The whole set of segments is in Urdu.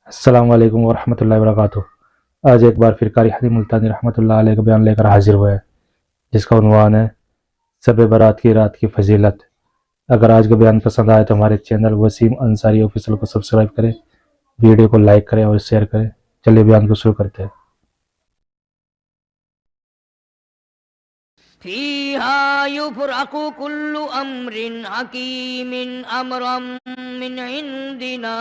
السلام علیکم ورحمۃ اللہ وبرکاتہ۔ آج ایک بار پھر قاری حدیث ملتانی رحمۃ اللہ علیہ کا بیان لے کر حاضر ہوئے، جس کا عنوان ہے شب برات کی رات کی فضیلت۔ اگر آج کا بیان پسند آئے تو ہمارے چینل وسیم انصاری آفیشیل کو سبسکرائب کریں، ویڈیو کو لائک کریں اور شیئر کریں۔ چلیے بیان کو شروع کرتے ہیں۔ فيها يفرق كل أمر حكيم أمرا من عندنا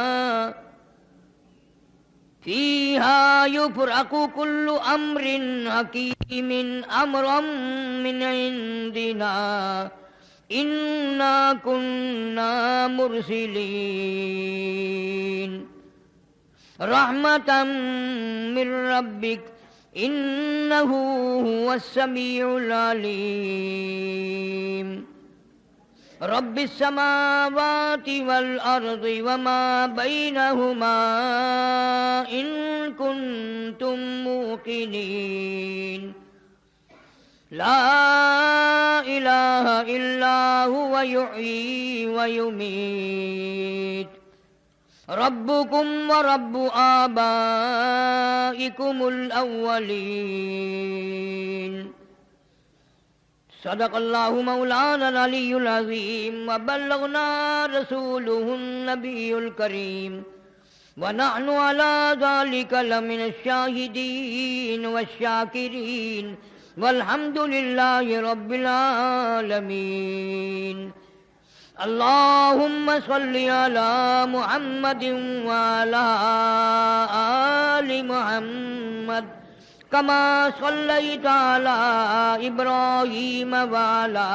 فيها يفرق كل أمر حكيم أمرا من عندنا إنا كنا مرسلين رحمة من ربك إنه هو السميع العليم رب السماوات والأرض وما بينهما إن كنتم موقنين لا إله إلا هو يحيي ويميت ربكم ورب آبائكم الأولين صدق الله مولانا العلي العظيم وبلغنا رسوله النبي الكريم ونحن على ذلك لمن الشاهدين والشاكرين والحمد لله رب العالمين اللهم صل على محمد وعلى آل محمد كما صليت على إبراهيم وعلى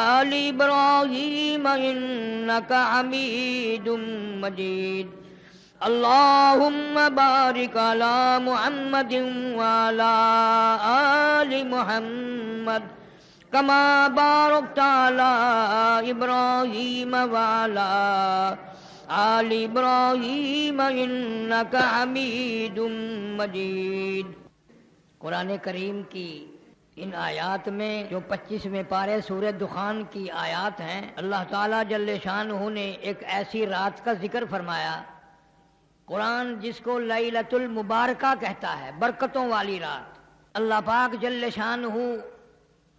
آل إبراهيم إنك حميد مجيد اللهم بارك على محمد وعلى آل محمد كما باركت على إبراهيم وعلى آل إبراهيم إنك حميد مجيد۔ قرآن کریم کی ان آیات میں جو 25ویں پارے سورہ دخان کی آیات ہیں، اللہ تعالیٰ جل شانہ نے ایک ایسی رات کا ذکر فرمایا۔ قرآن جس کو لیلۃ المبارکہ کہتا ہے، برکتوں والی رات۔ اللہ پاک جل شانہ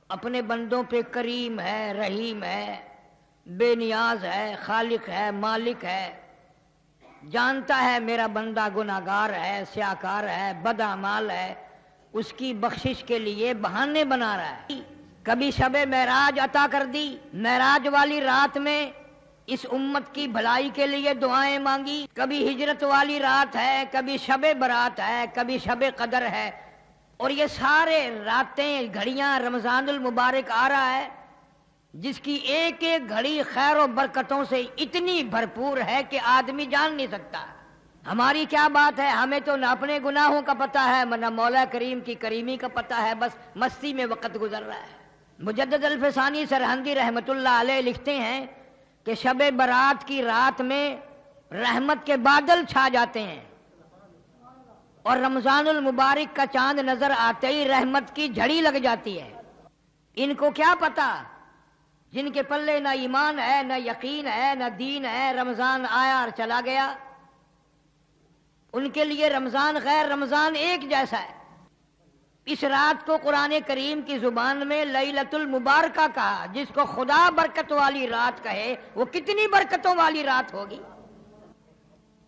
اپنے بندوں پہ کریم ہے، رحیم ہے، بے نیاز ہے، خالق ہے، مالک ہے، جانتا ہے میرا بندہ گناہگار ہے، سیاکار ہے، بدعمال ہے، اس کی بخشش کے لیے بہانے بنا رہا ہے۔ کبھی شب معراج عطا کر دی، معراج والی رات میں اس امت کی بھلائی کے لیے دعائیں مانگی۔ کبھی ہجرت والی رات ہے، کبھی شب برات ہے، کبھی شب قدر ہے، اور یہ سارے راتیں گھڑیاں رمضان المبارک آ رہا ہے جس کی ایک ایک گھڑی خیر و برکتوں سے اتنی بھرپور ہے کہ آدمی جان نہیں سکتا۔ ہماری کیا بات ہے، ہمیں تو نہ اپنے گناہوں کا پتہ ہے نہ مولا کریم کی کریمی کا پتہ ہے، بس مستی میں وقت گزر رہا ہے۔ مجدد الفسانی سرہندی رحمت اللہ علیہ لکھتے ہیں کہ شب برات کی رات میں رحمت کے بادل چھا جاتے ہیں اور رمضان المبارک کا چاند نظر آتے ہی رحمت کی جھڑی لگ جاتی ہے۔ ان کو کیا پتا، جن کے پلے نہ ایمان ہے، نہ یقین ہے، نہ دین ہے، رمضان آیا اور چلا گیا، ان کے لیے رمضان غیر رمضان ایک جیسا ہے۔ اس رات کو قرآن کریم کی زبان میں لیلۃ المبارکہ کہا۔ جس کو خدا برکت والی رات کہے وہ کتنی برکتوں والی رات ہوگی۔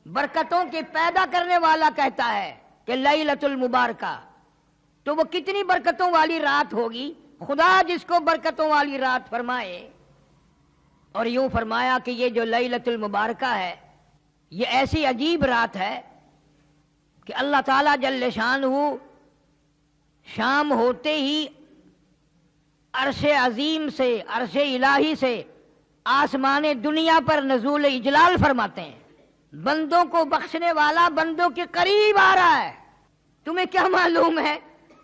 برکتوں کے پیدا کرنے والا کہتا ہے کہ لیلۃ المبارکہ، تو وہ کتنی برکتوں والی رات ہوگی۔ خدا جس کو برکتوں والی رات فرمائے، اور یوں فرمایا کہ یہ جو لیلۃ المبارکہ ہے یہ ایسی عجیب رات ہے کہ اللہ تعالیٰ جل شانہ شام ہوتے ہی عرش عظیم سے، عرش الہی سے آسمان دنیا پر نزول اجلال فرماتے ہیں۔ بندوں کو بخشنے والا بندوں کے قریب آ رہا ہے۔ تمہیں کیا معلوم ہے،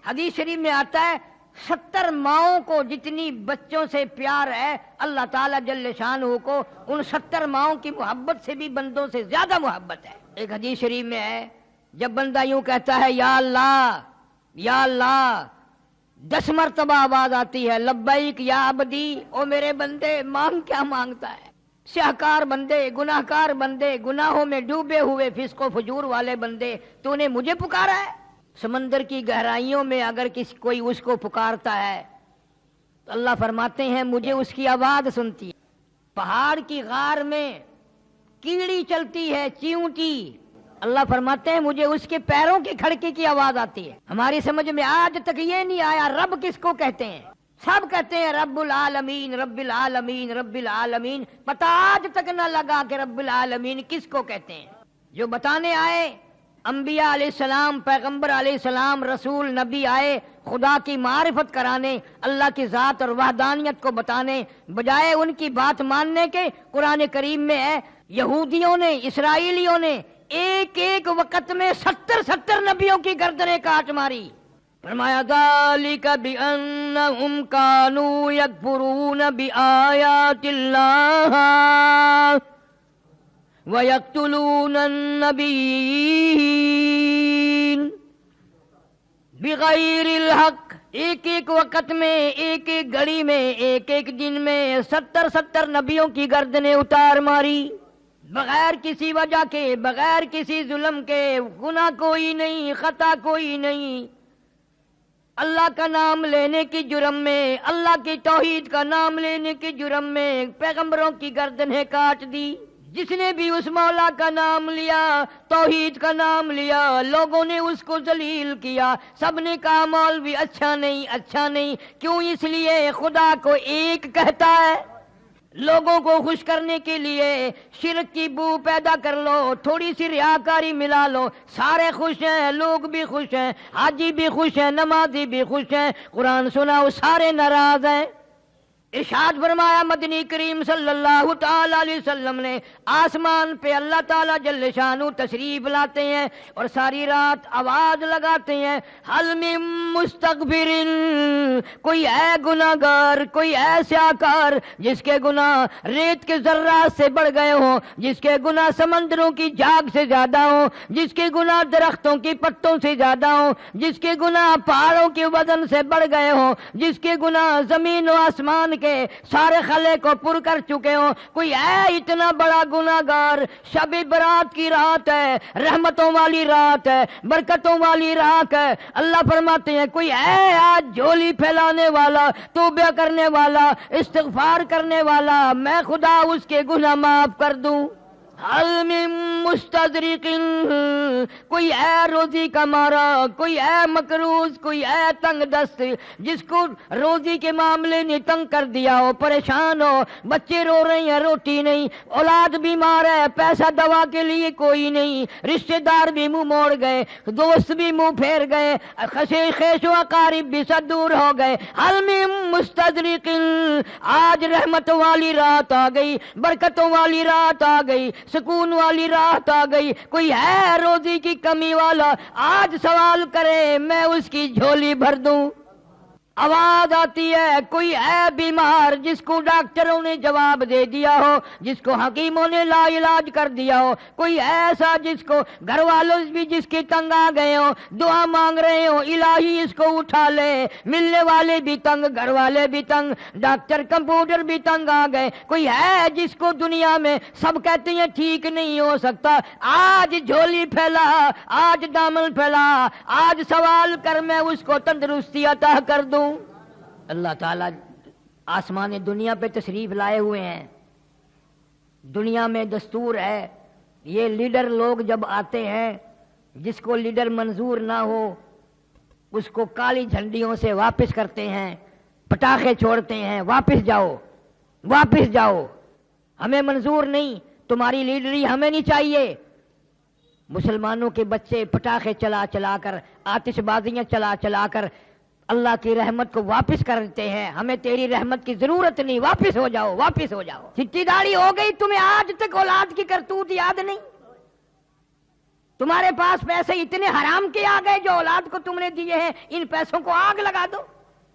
حدیث شریف میں آتا ہے 70 ماؤں کو جتنی بچوں سے پیار ہے، اللہ تعالیٰ جل شانہ کو ان 70 ماؤں کی محبت سے بھی بندوں سے زیادہ محبت ہے۔ ایک حدیث شریف میں ہے، جب بندہ یوں کہتا ہے یا اللہ یا اللہ، 10 مرتبہ آواز آتی ہے لبیک یا عبدی، او میرے بندے مانگ کیا مانگتا ہے؟ سیاہکار بندے، گناہکار بندے، گناہوں میں ڈوبے ہوئے فسق و فجور والے بندے، تو نے مجھے پکارا ہے؟ سمندر کی گہرائیوں میں اگر کوئی اس کو پکارتا ہے تو اللہ فرماتے ہیں مجھے اس کی آواز سنتی ہے۔ پہاڑ کی غار میں کیڑی چلتی ہے چیونٹی، اللہ فرماتے ہیں مجھے اس کے پیروں کی کھڑکی کی آواز آتی ہے۔ ہماری سمجھ میں آج تک یہ نہیں آیا رب کس کو کہتے ہیں؟ سب کہتے ہیں رب العالمین رب العالمین رب العالمین، پتہ آج تک نہ لگا کہ رب العالمین کس کو کہتے ہیں۔ جو بتانے آئے انبیاء علیہ السلام، پیغمبر علیہ السلام، رسول نبی آئے خدا کی معرفت کرانے، اللہ کی ذات اور وحدانیت کو بتانے، بجائے ان کی بات ماننے کے قرآن کریم میں ہے یہودیوں نے، اسرائیلیوں نے ایک ایک وقت میں 70 نبیوں کی گردنیں کاٹ ماری۔ فرمایا ذالک بأنہم کانوا یکفرون بآیات اللہ وَيَقْتُلُونَ النَّبِيِّينَ بِغَيْرِ الْحَقِّ، ایک ایک وقت میں، ایک ایک گھڑی میں، ایک ایک دن میں 70 نبیوں کی گردنیں اتار ماری، بغیر کسی وجہ کے، بغیر کسی ظلم کے، گناہ کوئی نہیں، خطا کوئی نہیں، اللہ کا نام لینے کی جرم میں، اللہ کی توحید کا نام لینے کی جرم میں پیغمبروں کی گردنیں کاٹ دی۔ جس نے بھی اس مولا کا نام لیا، توحید کا نام لیا، لوگوں نے اس کو ذلیل کیا، سب نے کہا مولوی اچھا نہیں، اچھا نہیں۔ کیوں؟ اس لیے خدا کو ایک کہتا ہے، لوگوں کو خوش کرنے کے لیے شرک کی بو پیدا کر لو، تھوڑی سی ریاکاری ملا لو، سارے خوش ہیں، لوگ بھی خوش ہیں، حاجی بھی خوش ہیں، نمازی بھی خوش ہیں، قرآن سناؤ سارے ناراض ہیں۔ ارشاد فرمایا مدنی کریم صلی اللہ تعالی علیہ وسلم نے، آسمان پہ اللہ تعالی جل شانہ تشریف لاتے ہیں اور ساری رات آواز لگاتے ہیں حل من مستغفر، کوئی ہے گناہگار، کوئی ہے سیاہکار جس کے گناہ ریت کے ذرات سے بڑھ گئے ہوں، جس کے گناہ سمندروں کی جھاگ سے زیادہ ہوں، جس کے گناہ درختوں کی پتوں سے زیادہ ہوں، جس کے گناہ پہاڑوں کے وزن سے بڑھ گئے ہوں، جس کے گناہ زمین و آسمان کے سارے خلے کو پر کر چکے ہوں، کوئی ہے اتنا بڑا گناہگار؟ شب برات کی رات ہے، رحمتوں والی رات ہے، برکتوں والی رات ہے، اللہ فرماتے ہیں کوئی ہے آج جھولی پھیلانے والا، توبہ کرنے والا، استغفار کرنے والا، میں خدا اس کے گناہ معاف کر دوں۔ حل من مستدرک، کوئی ہے روزی کا مارا، کوئی ہے مقروض، کوئی ہے تنگ دست، جس کو روزی کے معاملے نے تنگ کر دیا ہو، پریشان ہو، بچے رو رہے ہیں روٹی نہیں، اولاد بیمار ہے، پیسہ دوا کے لیے کوئی نہیں، رشتہ دار بھی منہ موڑ گئے، دوست بھی منہ پھیر گئے، خیش و اقارب بھی سب دور ہو گئے۔ حل من مستدرک، آج رحمت والی رات آ گئی، برکتوں والی رات آ گئی، سکون والی رات آ گئی، کوئی ہے روزی کی کمی والا آج سوال کرے میں اس کی جھولی بھر دوں۔ آواز آتی ہے کوئی ہے بیمار جس کو ڈاکٹروں نے جواب دے دیا ہو، جس کو حکیموں نے لا علاج کر دیا ہو، کوئی ایسا جس کو گھر والوں بھی جس کے تنگ آ گئے ہو، دعا مانگ رہے ہو الہی اس کو اٹھا لے، ملنے والے بھی تنگ، گھر والے بھی تنگ، ڈاکٹر کمپیوٹر بھی تنگ آ گئے، کوئی ہے جس کو دنیا میں سب کہتے ہیں ٹھیک نہیں ہو سکتا، آج جھولی پھیلا، آج دامن پھیلا، آج سوال کر میں اس کو تندرستی عطا کر دوں۔ اللہ تعالیٰ آسمان دنیا پہ تشریف لائے ہوئے ہیں۔ دنیا میں دستور ہے یہ لیڈر لوگ جب آتے ہیں، جس کو لیڈر منظور نہ ہو اس کو کالی جھنڈیوں سے واپس کرتے ہیں، پٹاخے چھوڑتے ہیں، واپس جاؤ، واپس جاؤ، ہمیں منظور نہیں، تمہاری لیڈری ہمیں نہیں چاہیے۔ مسلمانوں کے بچے پٹاخے چلا چلا کر، آتش بازیاں چلا چلا کر اللہ کی رحمت کو واپس کرتے ہیں، ہمیں تیری رحمت کی ضرورت نہیں، واپس ہو جاؤ، واپس ہو جاؤ۔ چٹی داڑھی ہو گئی تمہیں آج تک اولاد کی کرتوت یاد نہیں؟ تمہارے پاس پیسے اتنے حرام کے آ گئے جو اولاد کو تم نے دیے ہیں، ان پیسوں کو آگ لگا دو۔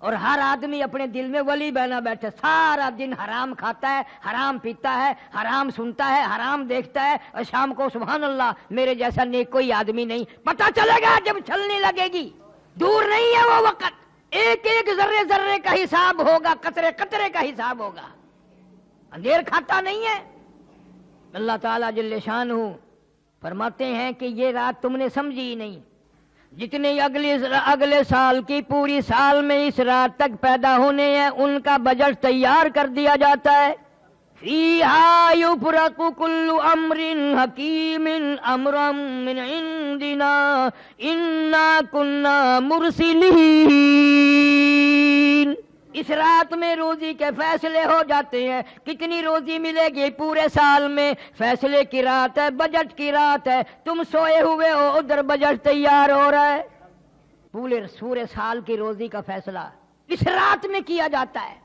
اور ہر آدمی اپنے دل میں ولی بنا بیٹھے، سارا دن حرام کھاتا ہے، حرام پیتا ہے، حرام سنتا ہے، حرام دیکھتا ہے، اور شام کو سبحان اللہ میرے جیسا نیک کوئی آدمی نہیں۔ پتہ چلے گا جب چلنے لگے گی، دور نہیں ہے وہ وقت، ایک ایک ذرے ذرے کا حساب ہوگا، قطرے قطرے کا حساب ہوگا۔ اندھیر کھاتا نہیں ہے، اللہ تعالیٰ جل شانہ فرماتے ہیں کہ یہ رات تم نے سمجھی ہی نہیں، جتنے اگلے سال کی پوری سال میں اس رات تک پیدا ہونے ہیں ان کا بجٹ تیار کر دیا جاتا ہے. فیہا یفرق کل امر حکیم امرا من عندنا انا کنا مرسلین. اس رات میں روزی کے فیصلے ہو جاتے ہیں. کتنی روزی ملے گی پورے سال میں؟ فیصلے کی رات ہے، بجٹ کی رات ہے. تم سوئے ہوئے ہو، ادھر بجٹ تیار ہو رہا ہے. پورے سال کی روزی کا فیصلہ اس رات میں کیا جاتا ہے.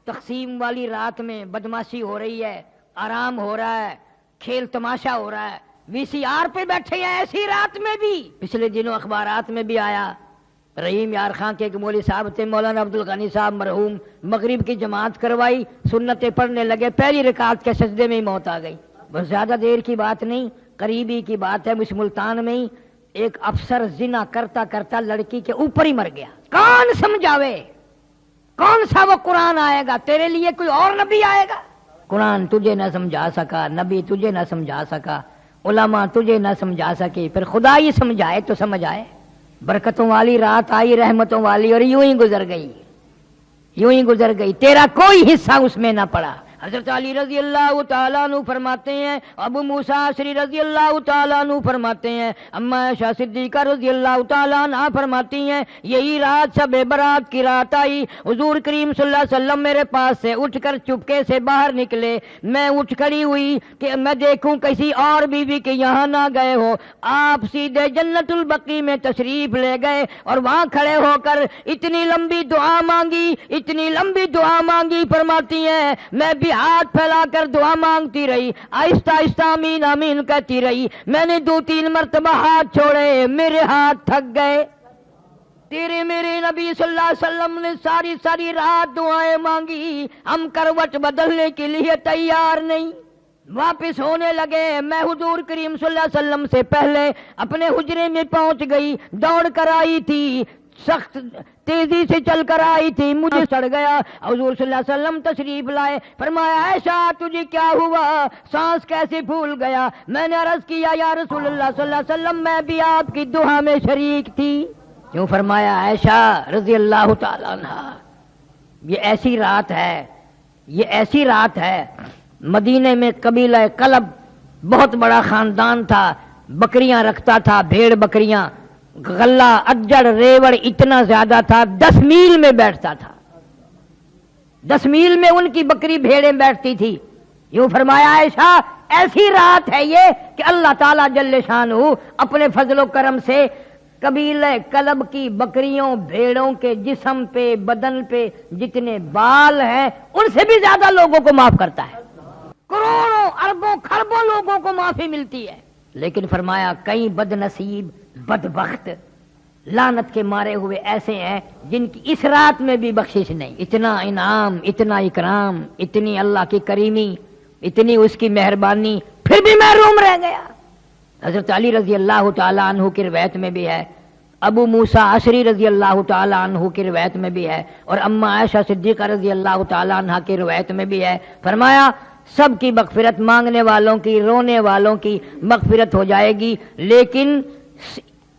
تقسیم والی رات میں بدماشی ہو رہی ہے، آرام ہو رہا ہے، کھیل تماشا ہو رہا ہے. VCR پہ بیٹھے ہیں ایسی رات میں بھی. پچھلے دنوں اخبارات میں بھی آیا، رحیم یار خان کے ایک مولوی صاحب تھے، مولانا عبدالغنی صاحب مرحوم، مغرب کی جماعت کروائی، سنتیں پڑھنے لگے، پہلی رکعت کے سجدے میں ہی موت آ گئی. بس زیادہ دیر کی بات نہیں، قریبی کی بات ہے. اس ملتان میں ہی ایک افسر زنا کرتا کرتا لڑکی کے اوپر ہی مر گیا. کون سمجھاوے؟ کون سا وہ قرآن آئے گا؟ تیرے لیے کوئی اور نبی آئے گا؟ قرآن تجھے نہ سمجھا سکا، نبی تجھے نہ سمجھا سکا، علماء تجھے نہ سمجھا سکے، پھر خدا ہی سمجھائے تو سمجھ آئے. برکتوں والی رات آئی، رحمتوں والی، اور یوں ہی گزر گئی. تیرا کوئی حصہ اس میں نہ پڑا. حضرت علی رضی اللہ تعالیٰ عنہ فرماتے ہیں، ابو موسیٰ اشعری رضی اللہ تعالیٰ عنہ فرماتے ہیں، اما عائشہ صدیقہ رضی اللہ تعالیٰ عنہ فرماتی ہیں، یہی رات شب برات کی رات آئی. حضور کریم صلی اللہ علیہ وسلم میرے پاس سے اٹھ کر چپکے سے باہر نکلے. میں اٹھ کھڑی ہوئی کہ میں دیکھوں کسی اور بیوی کے یہاں نہ گئے ہو. آپ سیدھے جنت البقیع میں تشریف لے گئے اور وہاں کھڑے ہو کر اتنی لمبی دعا مانگی. فرماتی ہیں میں بھی ہاتھ پھیلا کر دعا مانگتی رہی، آہستہ آہستہ آمین آمین کہتی رہی. میں نے 2-3 مرتبہ ہاتھ چھوڑے، میرے ہاتھ تھک گئے. تیرے میرے نبی صلی اللہ علیہ وسلم نے ساری رات دعائیں مانگی. ہم کروٹ بدلنے کے لیے تیار نہیں. واپس ہونے لگے. میں حضور کریم صلی اللہ علیہ وسلم سے پہلے اپنے حجرے میں پہنچ گئی. دوڑ کر آئی تھی، سخت تیزی سے چل کر آئی تھی، مجھے سڑ گیا. حضور صلی اللہ علیہ وسلم تشریف لائے. فرمایا عائشہ تجھے کیا ہوا؟ سانس کیسے پھول گیا؟ میں نے عرض کیا یا رسول اللہ صلی اللہ علیہ وسلم میں بھی آپ کی دعا میں شریک تھی. کیوں؟ فرمایا عائشہ رضی اللہ تعالیٰ عنہ، یہ ایسی رات ہے. مدینے میں قبیلہ کلب بہت بڑا خاندان تھا، بکریاں رکھتا تھا، بھیڑ بکریاں، غلہ اجڑ ریوڑ اتنا زیادہ تھا، 10 میل میں بیٹھتا تھا. 10 میل میں ان کی بکری بھیڑیں بیٹھتی تھی. یوں فرمایا عائشہ ایسی رات ہے یہ کہ اللہ تعالیٰ جل شانہ اپنے فضل و کرم سے قبیلہ کلب کی بکریوں بھیڑوں کے جسم پہ بدن پہ جتنے بال ہیں ان سے بھی زیادہ لوگوں کو معاف کرتا ہے. کروڑوں اربوں کھربوں لوگوں کو معافی ملتی ہے. لیکن فرمایا کئی بد نصیب بدبخت لعنت کے مارے ہوئے ایسے ہیں جن کی اس رات میں بھی بخشش نہیں. اتنا انعام، اتنا اکرام، اتنی اللہ کی کریمی، اتنی اس کی مہربانی، پھر بھی محروم رہ گیا. حضرت علی رضی اللہ تعالیٰ عنہ کی روایت میں بھی ہے، ابو موسیٰ اشعری رضی اللہ تعالیٰ عنہ کی روایت میں بھی ہے، اور اما عائشہ صدیقہ رضی اللہ تعالیٰ عنہ کی روایت میں بھی ہے. فرمایا سب کی مغفرت، مانگنے والوں کی، رونے والوں کی مغفرت ہو جائے گی، لیکن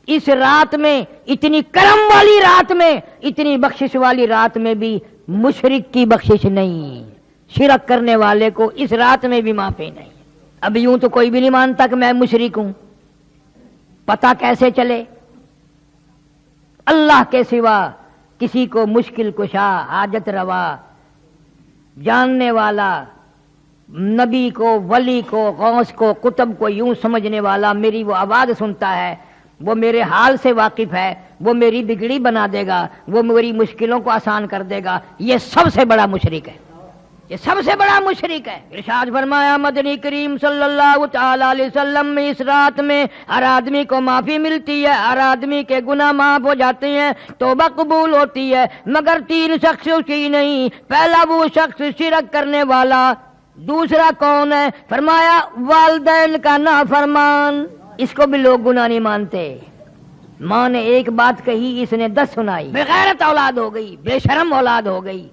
اس رات میں، اتنی کرم والی رات میں، اتنی بخشش والی رات میں بھی مشرک کی بخشش نہیں. شرک کرنے والے کو اس رات میں بھی معافی نہیں. اب یوں تو کوئی بھی نہیں مانتا کہ میں مشرک ہوں. پتہ کیسے چلے؟ اللہ کے سوا کسی کو مشکل کشا، حاجت روا، جاننے والا، نبی کو، ولی کو، غوث کو، قطب کو یوں سمجھنے والا میری وہ آواز سنتا ہے، وہ میرے حال سے واقف ہے، وہ میری بگڑی بنا دے گا، وہ میری مشکلوں کو آسان کر دے گا، یہ سب سے بڑا مشرک ہے. یہ سب سے بڑا مشرک ہے. ارشاد فرمایا مدنی کریم صلی اللہ تعالی علیہ وسلم میں اس رات میں ہر آدمی کو معافی ملتی ہے، ہر آدمی کے گناہ معاف ہو جاتے ہیں، توبہ قبول ہوتی ہے، مگر 3 شخص کی نہیں. پہلا وہ شخص شرک کرنے والا، دوسرا کون ہے؟ فرمایا والدین کا نافرمان. اس کو بھی لوگ گناہ نہیں مانتے. ماں نے ایک بات کہی، اس نے 10 سنائی. بغیرت اولاد ہو گئی، بے شرم اولاد ہو گئی.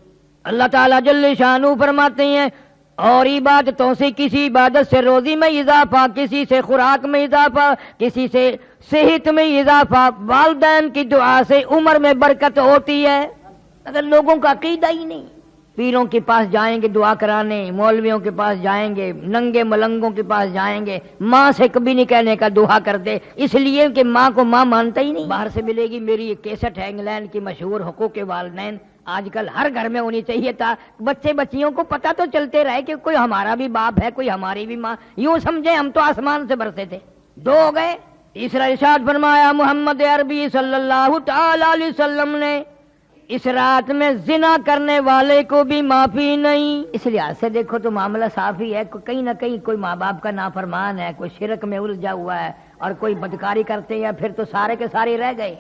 اللہ تعالیٰ جل شانہ فرماتے ہیں اور عبادتوں سے کسی عبادت سے روزی میں اضافہ، کسی سے خوراک میں اضافہ، کسی سے صحت میں اضافہ، والدین کی دعا سے عمر میں برکت ہوتی ہے۔ اگر لوگوں کا عقیدہ ہی نہیں، پیروں کے پاس جائیں گے دعا کرانے، مولویوں کے پاس جائیں گے، ننگے ملنگوں کے پاس جائیں گے، ماں سے کبھی نہیں کہنے کا دعا کر دے، اس لیے کہ ماں کو ماں مانتا ہی نہیں۔ باہر سے ملے گی میری ایک کیسٹ ہے انگلینڈ کی مشہور حقوق والدین، آج کل ہر گھر میں ہونی چاہیے تھا، بچے بچیوں کو پتہ تو چلتے رہے کہ کوئی ہمارا بھی باپ ہے، کوئی ہماری بھی ماں، یوں سمجھے ہم تو آسمان سے برسے تھے۔ دو ہو گئے، تیسرا ارشاد فرمایا محمد عربی صلی اللہ تعالی علیہ وسلم نے اس رات میں زنا کرنے والے کو بھی معافی نہیں۔ اس لحاظ سے دیکھو تو معاملہ صاف ہی ہے، کہیں نہ کہیں کوئی ماں باپ کا نافرمان ہے، کوئی شرک میں الجھا ہوا ہے اور کوئی بدکاری کرتے ہیں، پھر تو سارے کے سارے رہ گئے۔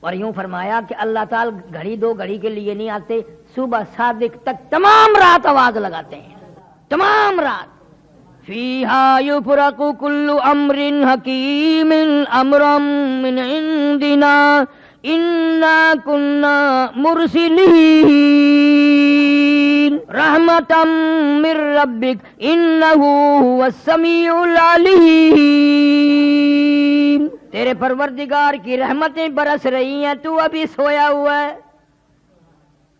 اور یوں فرمایا کہ اللہ تعالی گھڑی دو گھڑی کے لیے نہیں آتے، صبح صادق تک تمام رات آواز لگاتے ہیں، تمام رات۔ فیہا یفرق کل امر حکیم امرا من عندنا انا کنا مرسلین رحمتا من ربک انہ هو السمیع العلیم۔ تیرے پروردگار کی رحمتیں برس رہی ہیں، تو ابھی سویا ہوا ہے۔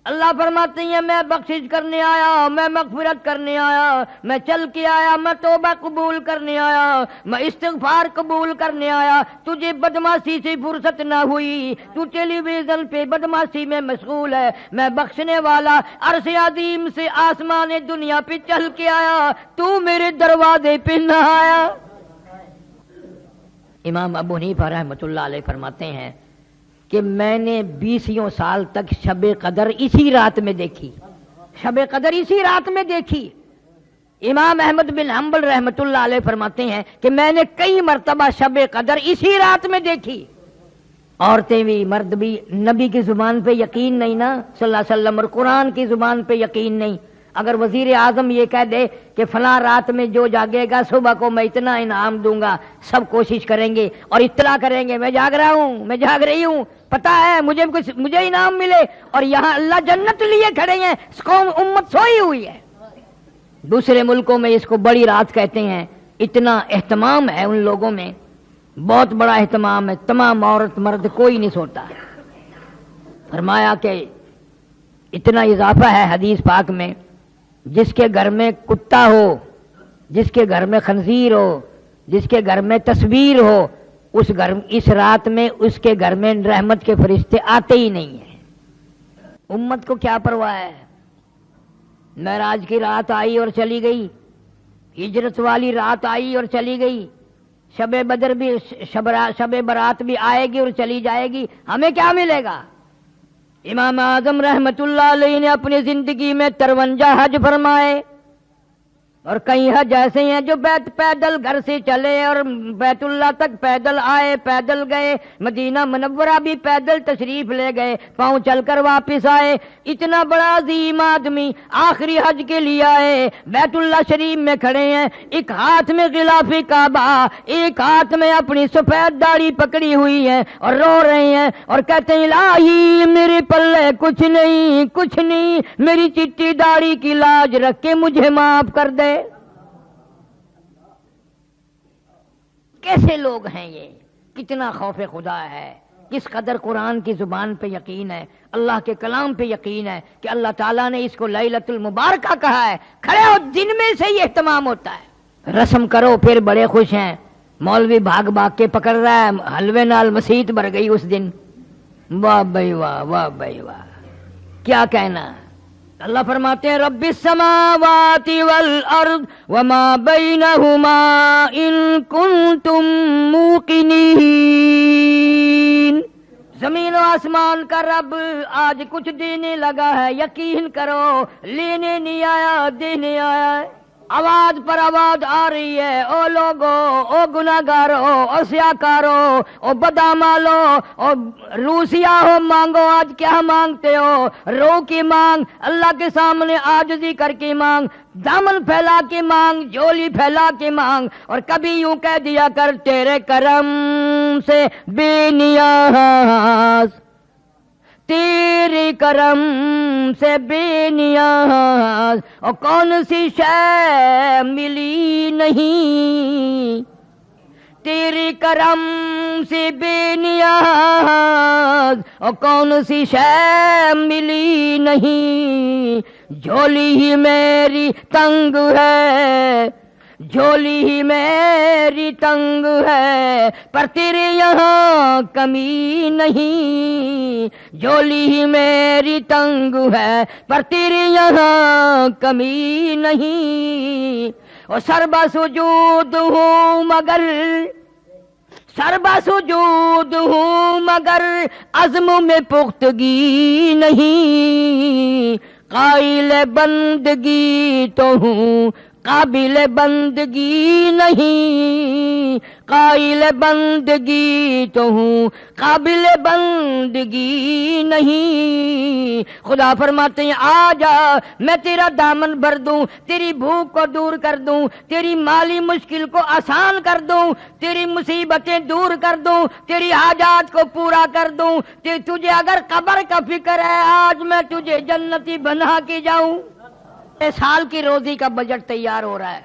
اللہ فرماتے ہیں میں بخشش کرنے آیا، میں مغفرت کرنے آیا، میں چل کے آیا، میں توبہ قبول کرنے آیا، میں استغفار قبول کرنے آیا، تجھے بدمعاشی سے فرصت نہ ہوئی، تو ٹیلی ویژن پہ بدمعاشی میں مشغول ہے، میں بخشنے والا عرش عظیم سے آسمان دنیا پہ چل کے آیا، تو میرے دروازے پہ نہ آیا۔ امام ابو حنیفہ رحمۃ اللہ علیہ فرماتے ہیں کہ میں نے 20 سال تک شب قدر اسی رات میں دیکھی، شب قدر اسی رات میں دیکھی۔ امام احمد بن حنبل رحمۃ اللہ علیہ فرماتے ہیں کہ میں نے کئی مرتبہ شب قدر اسی رات میں دیکھی۔ عورتیں بھی مرد بھی، نبی کی زبان پہ یقین نہیں نا صلی اللہ علیہ وسلم، اور قرآن کی زبان پہ یقین نہیں۔ اگر وزیر اعظم یہ کہہ دے کہ فلاں رات میں جو جاگے گا صبح کو میں اتنا انعام دوں گا، سب کوشش کریں گے اور اطلاع کریں گے میں جاگ رہا ہوں، میں جاگ رہی ہوں، پتہ ہے مجھے انعام ملے، اور یہاں اللہ جنت لیے کھڑے ہیں، قوم امت سوئی ہوئی ہے۔ دوسرے ملکوں میں اس کو بڑی رات کہتے ہیں، اتنا اہتمام ہے ان لوگوں میں، بہت بڑا اہتمام ہے، تمام عورت مرد کوئی نہیں سوتا۔ فرمایا کہ اتنا اضافہ ہے حدیث پاک میں، جس کے گھر میں کتا ہو، جس کے گھر میں خنزیر ہو، جس کے گھر میں تصویر ہو، اس رات میں اس کے گھر میں رحمت کے فرشتے آتے ہی نہیں ہیں۔ امت کو کیا پرواہ ہے؟ معراج کی رات آئی اور چلی گئی، ہجرت والی رات آئی اور چلی گئی، شب بدر بھی، شب برات بھی آئے گی اور چلی جائے گی، ہمیں کیا ملے گا؟ امام اعظم رحمت اللہ علیہ نے اپنی زندگی میں 53 حج فرمائے، اور کئی حج ایسے ہیں جو پیدل گھر سے چلے اور بیت اللہ تک پیدل آئے، پیدل گئے، مدینہ منورہ بھی پیدل تشریف لے گئے، پاؤں چل کر واپس آئے۔ اتنا بڑا عظیم آدمی آخری حج کے لیے آئے، بیت اللہ شریف میں کھڑے ہیں، ایک ہاتھ میں غلاف کعبہ، ایک ہاتھ میں اپنی سفید داڑھی پکڑی ہوئی ہے اور رو رہے ہیں اور کہتے ہیں الہی میرے پلے کچھ نہیں، کچھ نہیں، میری چٹی داڑھی کی لاج رکھ کے مجھے معاف کر دے۔ کیسے لوگ ہیں یہ؟ کتنا خوف خدا ہے، کس قدر قرآن کی زبان پہ یقین ہے، اللہ کے کلام پہ یقین ہے کہ اللہ تعالیٰ نے اس کو لیلۃ المبارکہ کہا ہے۔ کھڑے ہو، دن میں سے یہ اہتمام ہوتا ہے، رسم کرو پھر بڑے خوش ہیں۔ مولوی بھاگ بھاگ کے پکڑ رہا ہے، حلوے نال مسیت بھر گئی اس دن، واہ بھائی واہ، واہ بھائی واہ، کیا کہنا۔ اللہ فرماتے ہیں رب السماوات والارض وما بینہما ان کنتم موقنین، زمین و آسمان کا رب آج کچھ دینے لگا ہے، یقین کرو، لینے نہیں آیا، دینے آیا ہے۔ آواز پر آواز آ رہی ہے، او لوگو، او گناہگارو، او سیاکارو، او بدامالو، او روسیا ہو، مانگو آج کیا مانگتے ہو؟ رو کی مانگ، اللہ کے سامنے عاجزی کر کے مانگ، دامن پھیلا کے مانگ، جھولی پھیلا کے مانگ، اور کبھی یوں کہہ دیا کر تیرے کرم سے بے نیاز، تیرے کرم سے بے نیاز اور کون سی شے ملی نہیں، تیرے کرم سے بے نیاز اور کون سی شے ملی نہیں، جھولی ہی میری تنگ ہے، جھولی ہی میری تنگ ہے، پر تیرے یہاں کمی نہیں، جھولی ہی میری تنگ ہے پر تیرے یہاں کمی نہیں، اور سربا سجود ہوں مگر، سربا سجود ہوں مگر عزم میں پختگی نہیں، قائل بندگی تو ہوں قابل بندگی نہیں، قائل بندگی تو ہوں قابل بندگی نہیں۔ خدا فرماتے ہیں آ جا میں تیرا دامن بھر دوں، تیری بھوک کو دور کر دوں، تیری مالی مشکل کو آسان کر دوں، تیری مصیبتیں دور کر دوں، تیری حاجات کو پورا کر دوں، تجھے اگر قبر کا فکر ہے آج میں تجھے جنتی بنا کے جاؤں۔ سال کی روزی کا بجٹ تیار ہو رہا ہے،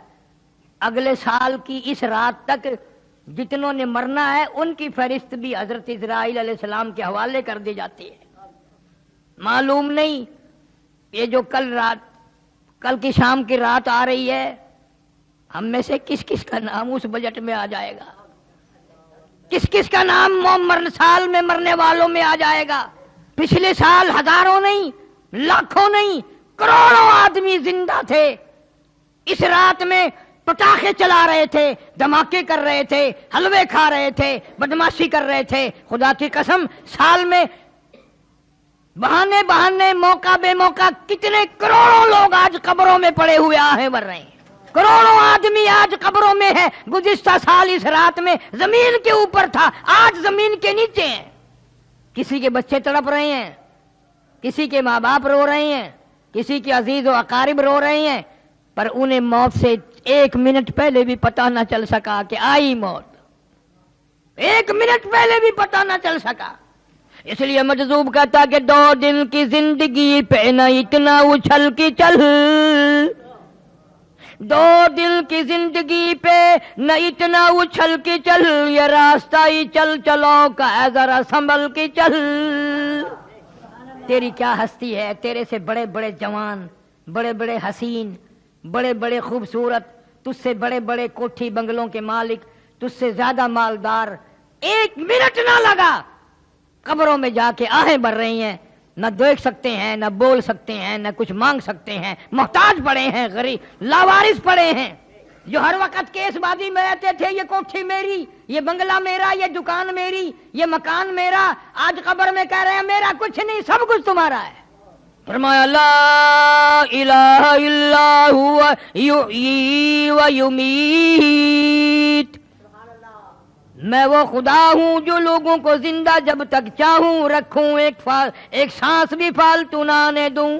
اگلے سال کی اس رات تک جتنوں نے مرنا ہے ان کی فہرست بھی حضرت اسرائیل علیہ السلام کے حوالے کر دی جاتی ہے۔ معلوم نہیں یہ جو کل کی شام کی رات آ رہی ہے ہم میں سے کس کس کا نام اس بجٹ میں آ جائے گا، کس کس کا نام سال میں مرنے والوں میں آ جائے گا۔ پچھلے سال ہزاروں نہیں، لاکھوں نہیں، کروڑوں آدمی زندہ تھے، اس رات میں پٹاخے چلا رہے تھے، دھماکے کر رہے تھے، حلوے کھا رہے تھے، بدماشی کر رہے تھے۔ خدا کی قسم سال میں بہانے موقع بے موقع کتنے کروڑوں لوگ آج قبروں میں پڑے ہوئے آہیں بھر رہے ہیں، کروڑوں آدمی آج قبروں میں ہے۔ گزشتہ سال اس رات میں زمین کے اوپر تھا، آج زمین کے نیچے ہیں۔ کسی کے بچے تڑپ رہے ہیں، کسی کے ماں باپ رو رہے ہیں، کسی کے عزیز و اقارب رو رہے ہیں، پر انہیں موت سے ایک منٹ پہلے بھی پتہ نہ چل سکا کہ آئی موت، ایک منٹ پہلے بھی پتہ نہ چل سکا۔ اس لیے مجذوب کہتا کہ 2 دن کی زندگی پہ نہ اتنا اچھل کی چل، 2 دن کی زندگی پہ نہ اتنا اچھل کی چل، یہ راستہ ہی چل چلو کا ہے ذرا سنبھل کی چل۔ تیری کیا ہستی ہے، تیرے سے بڑے بڑے جوان، بڑے بڑے حسین، بڑے بڑے خوبصورت، تجھ سے بڑے بڑے کوٹھی بنگلوں کے مالک، تجھ سے زیادہ مالدار، ایک منٹ نہ لگا قبروں میں جا کے آہیں بھر رہی ہیں، نہ دیکھ سکتے ہیں، نہ بول سکتے ہیں، نہ کچھ مانگ سکتے ہیں، محتاج پڑے ہیں، غریب لاوارث پڑے ہیں، جو ہر وقت کیس بازی میں رہتے تھے، یہ کوٹھی میری، یہ بنگلہ میرا، یہ دکان میری، یہ مکان میرا، آج قبر میں کہہ رہے ہیں میرا کچھ نہیں، سب کچھ تمہارا ہے۔ فرمایا لا الہ الا ہوا یحیی و یمیت، میں وہ خدا ہوں جو لوگوں کو زندہ جب تک چاہوں رکھوں، ایک سانس بھی فالتو نہ آنے دوں۔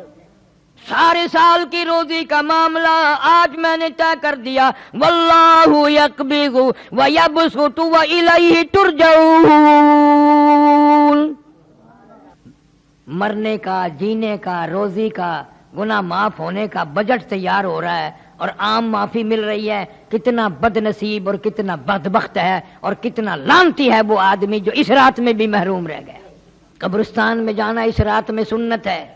سارے سال کی روزی کا معاملہ آج میں نے طے کر دیا، واللہ یقبض ویبسط والیہ ترجعون۔ مرنے کا، جینے کا، روزی کا، گناہ معاف ہونے کا بجٹ تیار ہو رہا ہے اور عام معافی مل رہی ہے۔ کتنا بد نصیب اور کتنا بدبخت ہے اور کتنا لعنتی ہے وہ آدمی جو اس رات میں بھی محروم رہ گیا۔ قبرستان میں جانا اس رات میں سنت ہے،